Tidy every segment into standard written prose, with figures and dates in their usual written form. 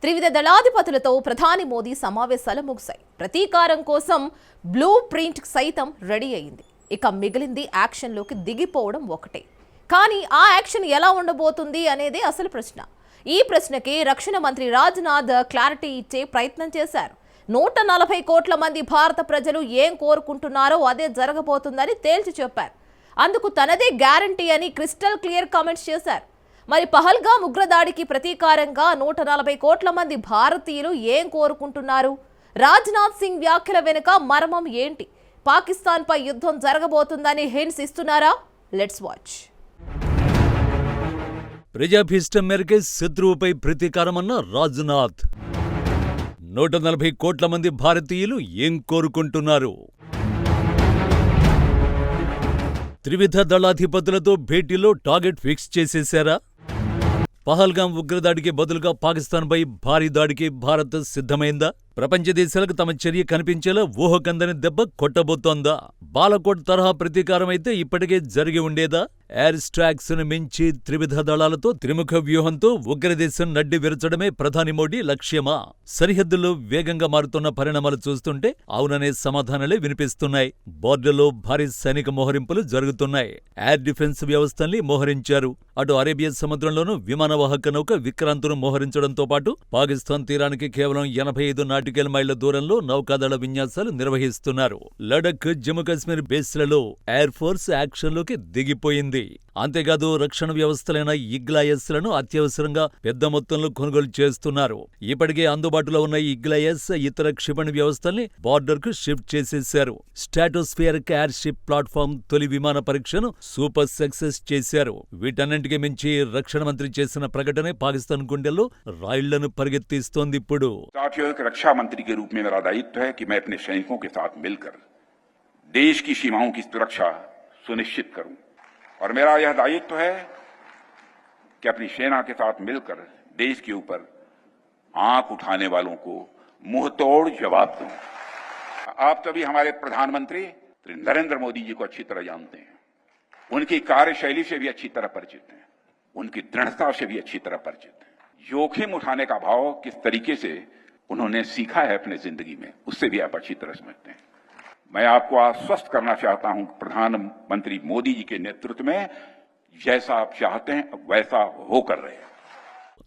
త్రివిధ దళాధిపతులతో ప్రధాని మోదీ సమావేశాలు ముగిశాయి. ప్రతీకారం కోసం బ్లూ ప్రింట్ సైతం రెడీ అయింది. ఇక మిగిలింది యాక్షన్లోకి దిగిపోవడం ఒకటే. కానీ ఆ యాక్షన్ ఎలా ఉండబోతుంది అనేది అసలు ప్రశ్న. ఈ ప్రశ్నకి రక్షణ మంత్రి రాజ్నాథ్ క్లారిటీ ఇచ్చే ప్రయత్నం చేశారు. 140 కోట్ల మంది భారత ప్రజలు ఏం కోరుకుంటున్నారో అదే జరగబోతుందని తేల్చి చెప్పారు. అందుకు తనదే గ్యారంటీ అని క్రిస్టల్ క్లియర్ కామెంట్స్ చేశారు. మరి పహల్గామ్ ఉగ్రదాడికి ప్రతీకారంగా 140 కోట్ల మంది భారతీయులు ఏం కోరుకుంటున్నారు? రాజ్నాథ్ సింగ్ వ్యాఖ్యల వెనుక మర్మం ఏంటి? పాకిస్తాన్పై యుద్ధం జరగబోతుందని హింట్స్ ఇస్తున్నారా? Let's watch. ప్రజాభీష్టం మేరకే శత్రువుపై ప్రతీకారమన్న రాజ్నాథ్. 140 కోట్ల మంది భారతీయులు ఏం కోరుకుంటున్నారు? త్రివిధ దళాధిపతులతో భేటీలో టార్గెట్ ఫిక్స్ చేసేశారా? పహల్గామ్ ఉగ్రదాడికి బదులుగా పాకిస్తాన్పై భారీ దాడికి భారత్ సిద్ధమైందా? ప్రపంచ దేశాలకు తమ చర్య కనిపించేలా ఊహకందని దెబ్బ కొట్టబోతోందా? బాలకోట్ తరహా ప్రతీకారమైతే ఇప్పటికే జరిగి ఉండేదా? ఎయిర్ స్ట్రాక్స్ ను మించి త్రివిధ దళాలతో త్రిముఖ వ్యూహంతో ఉగ్రదేశం నడ్డి విరచడమే ప్రధాని మోడీ లక్ష్యమా? సరిహద్దుల్లో వేగంగా మారుతున్న పరిణామాలు చూస్తుంటే అవుననే సమాధానాలే వినిపిస్తున్నాయి. బోర్డర్లో భారీ సైనిక మోహరింపులు జరుగుతున్నాయి. ఎయిర్ డిఫెన్స్ వ్యవస్థల్ని మోహరించారు. అటు అరేబియా సముద్రంలోనూ విమానవాహక నౌక విక్రాంత్ను మోహరించడంతో పాటు పాకిస్తాన్ తీరానికి కేవలం 85 నాటికల్ మైళ్ల దూరంలో నౌకాదళ విన్యాసాలు నిర్వహిస్తున్నారు. లడఖ్, జమ్మూ కాశ్మీర్ బేస్లలో ఎయిర్ ఫోర్స్ యాక్షన్లోకి దిగిపోయింది. అంతేకాదు రక్షణ వ్యవస్థలైన ఇగ్లాయస్లను అత్యవసరంగా పెద్ద మొత్తంలో కొనుగోలు చేస్తున్నారు. ఇప్పటికే అందుబాటులో ఉన్న ఇగ్లాయస్ ఇతర క్షిపణి వ్యవస్థల్ని బార్డర్కు షిఫ్ట్ చేసేశారు. స్ట్రాటోస్ఫియరిక్ ఎయిర్ షిప్ ప్లాట్ఫామ్ తొలి విమాన పరీక్షను సూపర్ సక్సెస్ చేశారు. వీటన్నింటికీ మించి రక్షణ మంత్రి చేసిన ప్రకటనే పాకిస్తాన్ గుండెల్లో రాయిళ్లను పరిగెత్తిస్తోంది. ఇప్పుడు रक्षा मंत्री के रूप में मेरा दायित्व है कि मैं अपने सैनिकों के साथ मिलकर देश की सीमाओं की सुरक्षा सुनिश्चित करूं और मेरा यह दायित्व है कि अपनी सेना के साथ मिलकर देश के ऊपर आंख उठाने वालों को मुंहतोड़ जवाब दूं। आप सभी हमारे प्रधानमंत्री नरेंद्र मोदी जी को अच्छी तरह जानते हैं, उनकी कार्यशैली से भी अच्छी तरह परिचित हैं, उनकी दृढ़ता से भी अच्छी तरह परिचित हैं। जोखिम उठाने का भाव किस तरीके से उन्होंने सीखा है अपने जिंदगी में, उससे भी आप अच्छी तरह समझते हैं। मैं आपको आश्वस्त करना चाहता हूं, प्रधानमंत्री मोदी जी के नेतृत्व में जैसा आप चाहते हैं वैसा हो कर रहे हैं।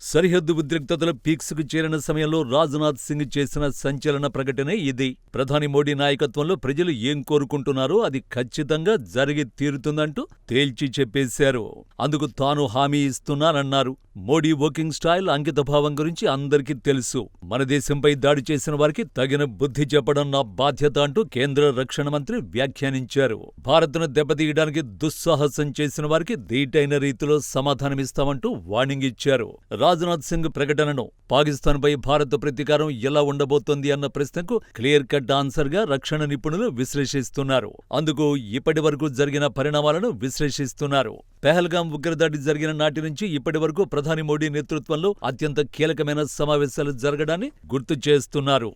సరిహద్దు ఉద్రిక్తతల పీక్స్కు చేరిన సమయంలో రాజ్నాథ్ సింగ్ చేసిన సంచలన ప్రకటనే ఇది. ప్రధాని మోడీ నాయకత్వంలో ప్రజలు ఏం కోరుకుంటున్నారో అది ఖచ్చితంగా జరిగి తీరుతుందంటూ తేల్చి చెప్పేశారు. అందుకు తాను హామీ ఇస్తున్నానన్నారు. మోడీ వర్కింగ్ స్టైల్, అంకితభావం గురించి అందరికీ తెలుసు. మన దేశంపై దాడి చేసిన వారికి తగిన బుద్ధి చెప్పడం నా బాధ్యత అంటూ కేంద్ర రక్షణ మంత్రి వ్యాఖ్యానించారు. భారత్ను దెబ్బతీయడానికి దుస్సాహసం చేసిన వారికి ధీటైన రీతిలో సమాధానమిస్తామంటూ వార్నింగ్ ఇచ్చారు. రాజ్నాథ్ సింగ్ ప్రకటనను పాకిస్తాన్పై భారత్ ప్రతీకారం ఎలా ఉండబోతోంది అన్న ప్రశ్నకు క్లియర్ కట్ ఆన్సర్ గా రక్షణ నిపుణులు విశ్లేషిస్తున్నారు. అందుకు ఇప్పటి వరకు జరిగిన పరిణామాలను విశ్లేషిస్తున్నారు. పహల్గామ్ ఉగ్రదాడి జరిగిన నాటి నుంచి ఇప్పటి వరకు ప్రధాని మోడీ నేతృత్వంలో అత్యంత కీలకమైన సమావేశాలు జరగడాన్ని గుర్తు చేస్తున్నారు.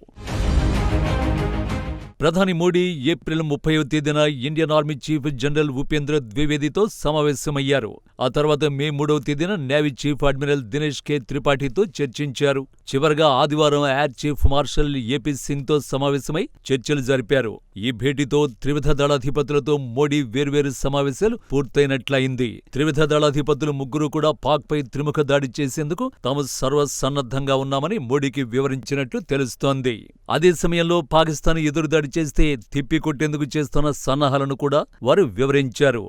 ప్రధాని మోడీ ఏప్రిల్ 30వ తేదీన Indian army chief general Upendra ద్వివేదితో సమావేశమయ్యారు. ఆ తర్వాత మే 3వ తేదీన navy chief admiral Dinesh K త్రిపాఠితో చర్చించారు. చివరగా ఆదివారం air chief marshal AP Singh తో సమావేశమై చర్చలు జరిపారు. ఈ భేటీతో త్రివిధ దళాధిపతులతో మోడీ వేర్వేరు సమావేశాలు పూర్తయినట్లయింది. త్రివిధ దళాధిపతులు ముగ్గురు కూడా పాక్ పై త్రిముఖ దాడి చేసేందుకు తాము సర్వసన్నద్ధంగా ఉన్నామని మోడీకి వివరించినట్లు తెలుస్తోంది. అదే సమయంలో పాకిస్తాన్ ఎదురుదాడి చేస్తే తిప్పికొట్టేందుకు చేస్తున్న సన్నాహాలను కూడా వారు వివరించారు.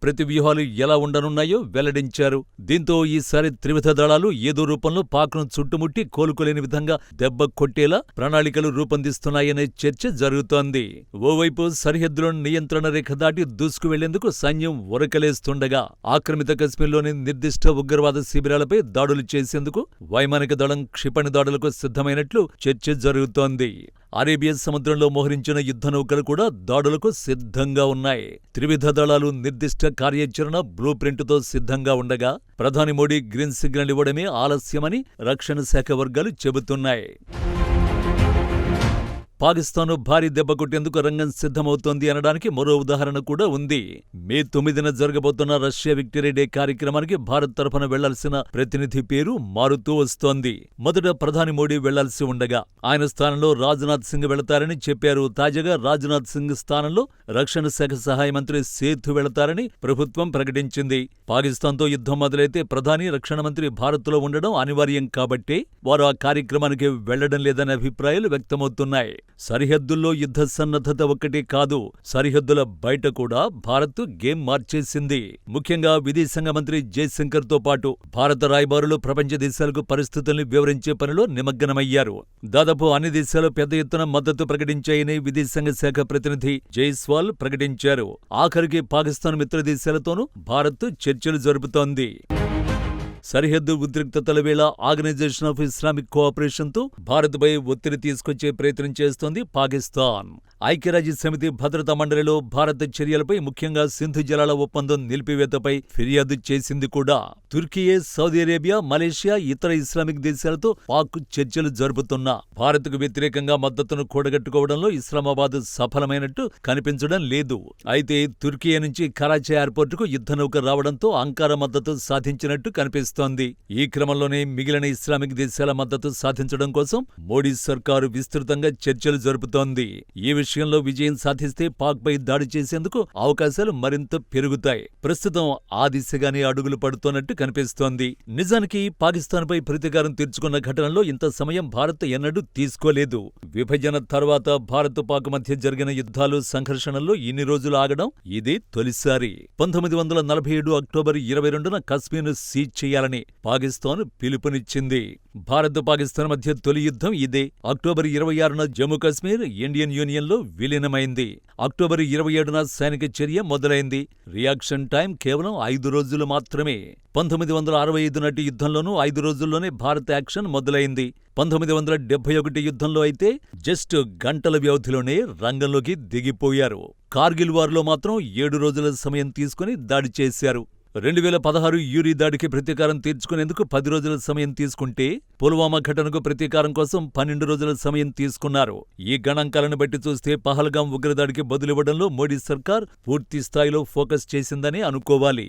ప్రతి వ్యూహాలు ఎలా ఉండనున్నాయో వెల్లడించారు. దీంతో ఈసారి త్రివిధ దళాలు ఏదో రూపంలో పాక్ను చుట్టుముట్టి కోలుకోలేని విధంగా దెబ్బ కొట్టేలా ప్రణాళికలు రూపొందిస్తున్నాయనే చర్చ జరుగుతోంది. ఓవైపు సరిహద్దులో నియంత్రణ రేఖ దాటి దూసుకు వెళ్లేందుకు సైన్యం ఉరకలేస్తుండగా ఆక్రమిత కశ్మీర్లోని నిర్దిష్ట ఉగ్రవాద శిబిరాలపై దాడులు చేసేందుకు వైమానిక దళం క్షిపణి దాడులకు సిద్ధమైనట్లు చర్చ జరుగుతోంది. అరేబియా సముద్రంలో మోహరించిన యుద్ధ నౌకలు కూడా దాడులకు సిద్ధంగా ఉన్నాయి. త్రివిధ దళాలు నిర్దిష్ట కార్యాచరణ బ్లూ ప్రింట్తో సిద్ధంగా ఉండగా ప్రధాని మోడీ గ్రీన్ సిగ్నల్ ఇవ్వడమే ఆలస్యమని రక్షణ శాఖ వర్గాలు చెబుతున్నాయి. పాకిస్తాన్ భారీ దెబ్బ కొట్టేందుకు రంగం సిద్ధమవుతోంది అనడానికి మరో ఉదాహరణ కూడా ఉంది. మే 9న జరగబోతున్న రష్యా విక్టరీ డే కార్యక్రమానికి భారత్ తరఫున వెళ్లాల్సిన ప్రతినిధి పేరు మారుతూ వస్తోంది. మొదట ప్రధాని మోడీ వెళ్లాల్సి ఉండగా ఆయన స్థానంలో రాజ్నాథ్ సింగ్ వెళతారని చెప్పారు. తాజాగా రాజ్నాథ్ సింగ్ స్థానంలో రక్షణ శాఖ సహాయ మంత్రి సేథ్ వెళతారని ప్రభుత్వం ప్రకటించింది. పాకిస్తాన్తో యుద్ధం మొదలైతే ప్రధాని, రక్షణ మంత్రి భారత్లో ఉండడం అనివార్యం కాబట్టే వారు ఆ కార్యక్రమానికి వెళ్లడం లేదనే అభిప్రాయాలు వ్యక్తమవుతున్నాయి. సరిహద్దుల్లో యుద్ధ సన్నద్ధత ఒక్కటే కాదు, సరిహద్దుల బయట కూడా భారత్ గేమ్ మార్చేసింది. ముఖ్యంగా విదేశాంగ మంత్రి జైశంకర్ తో పాటు భారత రాయబారులు ప్రపంచ దేశాలకు పరిస్థితుల్ని వివరించే పనిలో నిమగ్నమయ్యారు. దాదాపు అన్ని దేశాలు పెద్ద ఎత్తున మద్దతు ప్రకటించాయని విదేశాంగ శాఖ ప్రతినిధి జైస్వాల్ ప్రకటించారు. ఆఖరికి పాకిస్తాన్ మిత్ర దేశాలతోనూ భారత్ చర్చలు జరుపుతోంది. సరిహద్దు ఉద్రిక్తతల వేళ ఆర్గనైజేషన్ ఆఫ్ ఇస్లామిక్ కోఆపరేషన్తో భారత్పై ఒత్తిడి తీసుకొచ్చే ప్రయత్నం చేస్తోంది పాకిస్తాన్. ఐక్యరాజ్యసమితి భద్రతా మండలిలో భారత చర్యలపై, ముఖ్యంగా సింధు జలాల ఒప్పందం నిలిపివేతపై ఫిర్యాదు చేసింది కూడా. తుర్కియే, సౌదీ అరేబియా, మలేషియా, ఇతర ఇస్లామిక్ దేశాలతో పాక్ చర్చలు జరుపుతున్నా భారత్కు వ్యతిరేకంగా మద్దతును కూడగట్టుకోవడంలో ఇస్లామాబాద్ సఫలమైనట్టు కనిపించడం లేదు. అయితే తుర్కియే నుంచి కరాచీ ఎయిర్పోర్టుకు యుద్ధనౌక రావడంతో అంకారా మద్దతు సాధించినట్టు కనిపిస్తోంది. ఈ క్రమంలోనే మిగిలిన ఇస్లామిక్ దేశాల మద్దతు సాధించడం కోసం మోడీ సర్కారు విస్తృతంగా చర్చలు జరుపుతోంది. ఈ విషయంలో విజయం సాధిస్తే పాక్పై దాడి చేసేందుకు అవకాశాలు మరింత పెరుగుతాయి. ప్రస్తుతం ఆ దిశగానే అడుగులు పడుతోన్నట్టు కనిపిస్తోంది. నిజానికి పాకిస్తాన్పై ప్రతీకారం తీర్చుకున్న ఘటనలో ఇంత సమయం భారత్ ఎన్నడూ తీసుకోలేదు. విభజన తర్వాత భారత్ పాక్ మధ్య జరిగిన యుద్ధాలు, సంఘర్షణల్లో ఇన్ని రోజులు ఆగడం ఇదే తొలిసారి. 1947 అక్టోబర్ 22న కశ్మీర్ను సీజ్ చేయాలని పాకిస్తాన్ పిలుపునిచ్చింది. భారత్ పాకిస్తాన్ మధ్య తొలి యుద్ధం ఇదే. అక్టోబర్ 26న జమ్మూ కశ్మీర్ ఇండియన్ యూనియన్లో విలీనమైంది. అక్టోబర్ 27న సైనిక చర్య మొదలైంది. రియాక్షన్ టైం కేవలం 5 రోజులు మాత్రమే. 1965 నాటి యుద్ధంలోనూ 5 రోజుల్లోనే భారత్ యాక్షన్ మొదలైంది. 1971 యుద్ధంలో అయితే జస్ట్ గంటల వ్యవధిలోనే రంగంలోకి దిగిపోయారు. కార్గిల్ వార్లో మాత్రం 7 రోజుల సమయం తీసుకుని దాడి చేశారు. 2016 యూరీ దాడికి ప్రతీకారం తీర్చుకునేందుకు 10 రోజుల సమయం తీసుకుంటే, పుల్వామా ఘటనకు ప్రతీకారం కోసం 12 రోజుల సమయం తీసుకున్నారు. ఈ గణాంకాలను బట్టి చూస్తే పహల్గాం ఉగ్రదాడికి బదులివ్వడంలో మోడీ సర్కార్ పూర్తి స్థాయిలో ఫోకస్ చేసిందని అనుకోవాలి.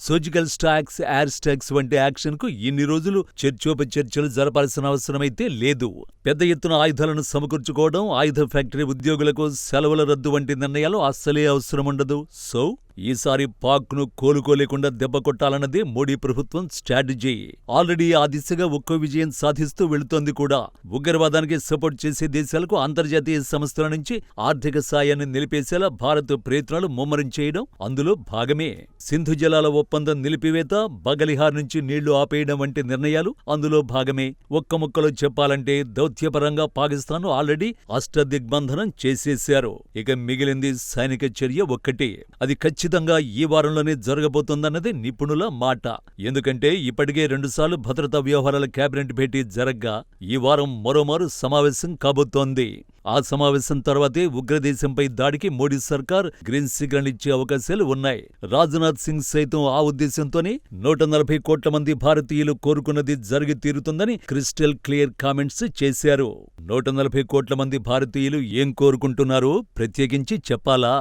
సర్జికల్ స్ట్రైక్స్, ఎయిర్ స్ట్రైక్స్ వంటి యాక్షన్కు ఇన్ని రోజులు చర్చోపచర్చలు జరపాల్సిన అవసరమైతే లేదు. పెద్ద ఎత్తున ఆయుధాలను సమకూర్చుకోవడం, ఆయుధ ఫ్యాక్టరీ ఉద్యోగులకు సెలవుల రద్దు వంటి నిర్ణయాలు అస్సలే అవసరముండదు. సో ఈసారి పాక్ను కోలుకోలేకుండా దెబ్బ కొట్టాలన్నదే మోడీ ప్రభుత్వం స్ట్రాటజీ. ఆల్రెడీ ఆ దిశగా ఒక్కో విజయం సాధిస్తూ వెళుతోంది కూడా. ఉగ్రవాదానికి సపోర్ట్ చేసే దేశాలకు అంతర్జాతీయ సంస్థల నుంచి ఆర్థిక సాయాన్ని నిలిపేసేలా భారత్ ప్రయత్నాలు ముమ్మరం చేయడం అందులో భాగమే. సింధు జలాల ఒప్పందం నిలిపివేత, బగలిహార్ నుంచి నీళ్లు ఆపేయడం వంటి నిర్ణయాలు అందులో భాగమే. ఒక్క ముక్కలో చెప్పాలంటే దౌత్యపరంగా పాకిస్తాన్ ఆల్రెడీ అష్టదిగ్బంధనం చేసేశారు. ఇక మిగిలింది సైనిక చర్య ఒక్కటే. అది ఖచ్చితంగా ఈ వారంలోనే జరగబోతోందన్నదే నిపుణుల మాట. ఎందుకంటే ఇప్పటికే 2 సార్లు భద్రతా వ్యవహారాల కేబినెట్ భేటీ జరగ్గా ఈ వారం మరోమారు సమావేశం కాబోతోంది. ఆ సమావేశం తర్వాతే ఉగ్రదేశంపై దాడికి మోడీ సర్కార్ గ్రీన్ సిగ్నల్ ఇచ్చే అవకాశాలు ఉన్నాయి. రాజ్నాథ్ సింగ్ సైతం ఆ ఉద్దేశంతోనే 140 కోట్ల మంది భారతీయులు కోరుకున్నది జరిగి తీరుతుందని క్రిస్టల్ క్లియర్ కామెంట్స్ చేశారు. 140 కోట్ల మంది భారతీయులు ఏం కోరుకుంటున్నారో ప్రత్యేకించి చెప్పాలా?